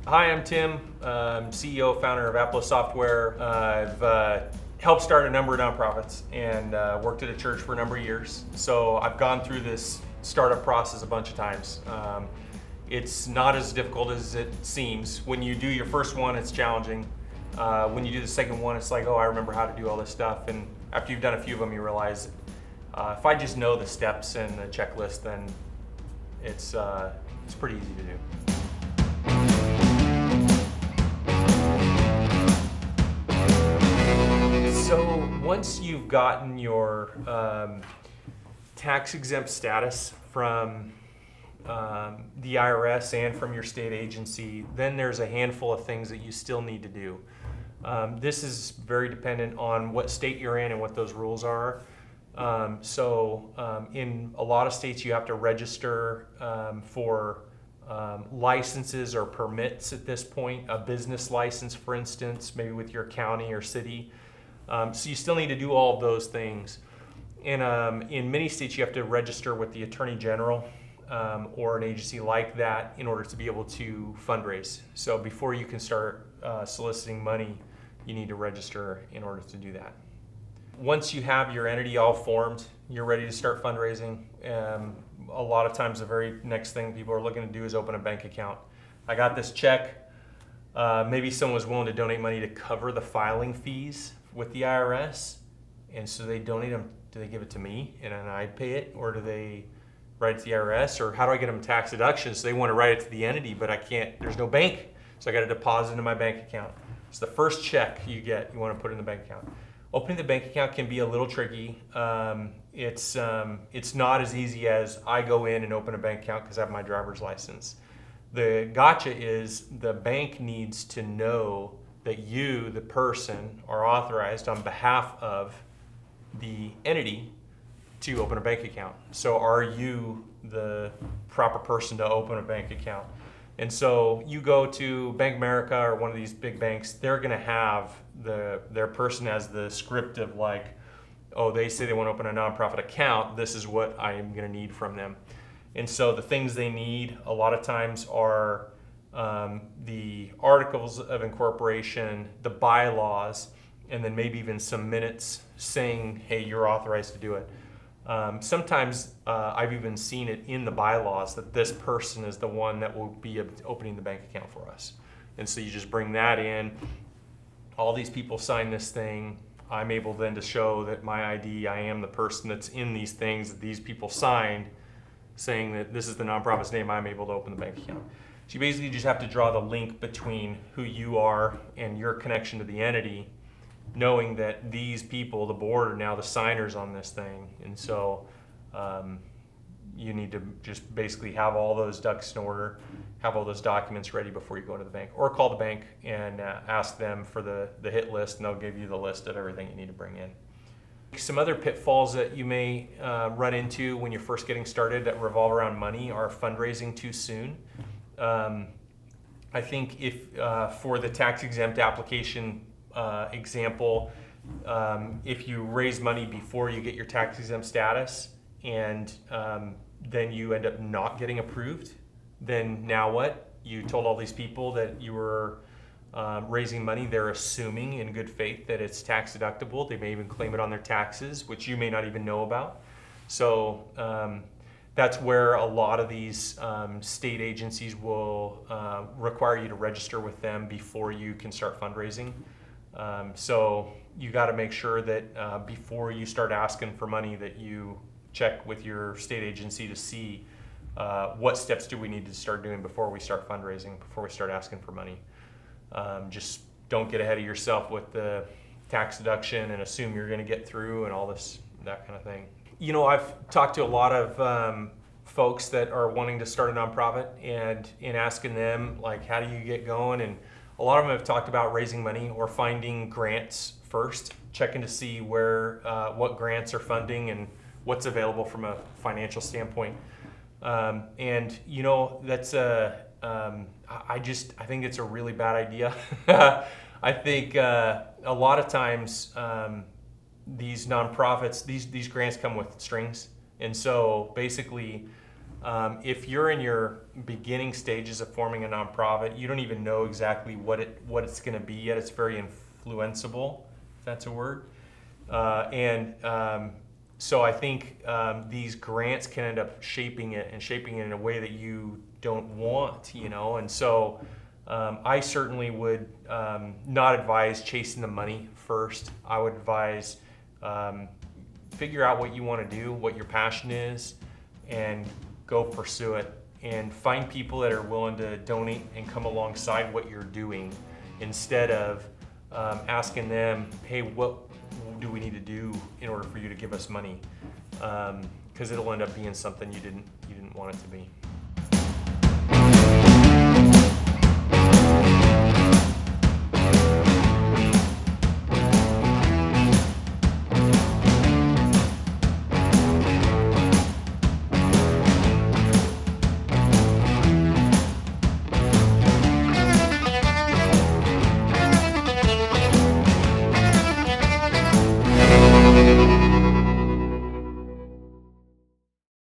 Hi, I'm Tim, CEO, founder of Apple Software. I've helped start a number of nonprofits and worked at a church for a number of years. So I've gone through this startup process a bunch of times. It's not as difficult as it seems. When you do your first one, it's challenging. When you do the second one, it's like, oh, I remember how to do all this stuff. And after you've done a few of them, you realize if I just know the steps and the checklist, then it's pretty easy to do. So once you've gotten your tax exempt status from the IRS and from your state agency, then there's a handful of things that you still need to do. This is very dependent on what state you're in and what those rules are. In a lot of states, you have to register for licenses or permits at this point, a business license, for instance, maybe with your county or city. So you still need to do all of those things. And in many states, you have to register with the Attorney General or an agency like that in order to be able to fundraise. So before you can start soliciting money, you need to register in order to do that. Once you have your entity all formed, you're ready to start fundraising. A lot of times the very next thing people are looking to do is open a bank account. I got this check. Maybe someone was willing to donate money to cover the filing fees with the IRS, and so they donate them. Do they give it to me and then I pay it, or do they write it to the IRS, or how do I get them tax deductions? So they want to write it to the entity, but I can't, there's no bank, so I got to deposit into my bank account. It's the first check you get, you want to put in the bank account. Opening the bank account can be a little tricky. It's not as easy as I go in and open a bank account because I have my driver's license. The gotcha is the bank needs to know that you, the person, are authorized on behalf of the entity to open a bank account. So are you the proper person to open a bank account? And so you go to Bank of America or one of these big banks, they're gonna have their person has the script of like, oh, they say they want to open a nonprofit account, this is what I am gonna need from them. And so the things they need a lot of times are the articles of incorporation, the bylaws, and then maybe even some minutes saying, hey, you're authorized to do it. Sometimes I've even seen it in the bylaws that this person is the one that will be opening the bank account for us. And so you just bring that in. All these people sign this thing. I'm able then to show that my ID, I am the person that's in these things that these people signed, saying that this is the nonprofit's name, I'm able to open the bank account. So you basically just have to draw the link between who you are and your connection to the entity, knowing that these people, the board, are now the signers on this thing. And so you need to just basically have all those ducks in order, have all those documents ready before you go to the bank, or call the bank and ask them for the hit list, and they'll give you the list of everything you need to bring in. Some other pitfalls that you may run into when you're first getting started that revolve around money are fundraising too soon. I think if for the tax exempt application example, if you raise money before you get your tax exempt status and then you end up not getting approved, then now what? You told all these people that you were raising money. They're assuming in good faith that it's tax deductible. They may even claim it on their taxes, which you may not even know about. So that's where a lot of these state agencies will require you to register with them before you can start fundraising. So you got to make sure that before you start asking for money that you check with your state agency to see what steps do we need to start doing before we start fundraising, before we start asking for money. Just don't get ahead of yourself with the tax deduction and assume you're going to get through and all this, that kind of thing. You know, I've talked to a lot of folks that are wanting to start a nonprofit and in asking them, like, how do you get going? And a lot of them have talked about raising money or finding grants first, checking to see where what grants are funding and what's available from a financial standpoint. And you know, that's I think it's a really bad idea. I think a lot of times these nonprofits, these grants come with strings, and so basically If you're in your beginning stages of forming a nonprofit, you don't even know exactly what it's going to be yet. It's very influenceable, if that's a word. So I think these grants can end up shaping it in a way that you don't want, And so I certainly would not advise chasing the money first. I would advise figure out what you want to do, what your passion is, and go pursue it. And find people that are willing to donate and come alongside what you're doing, instead of asking them, hey, what do we need to do in order for you to give us money? Because it'll end up being something you didn't want it to be.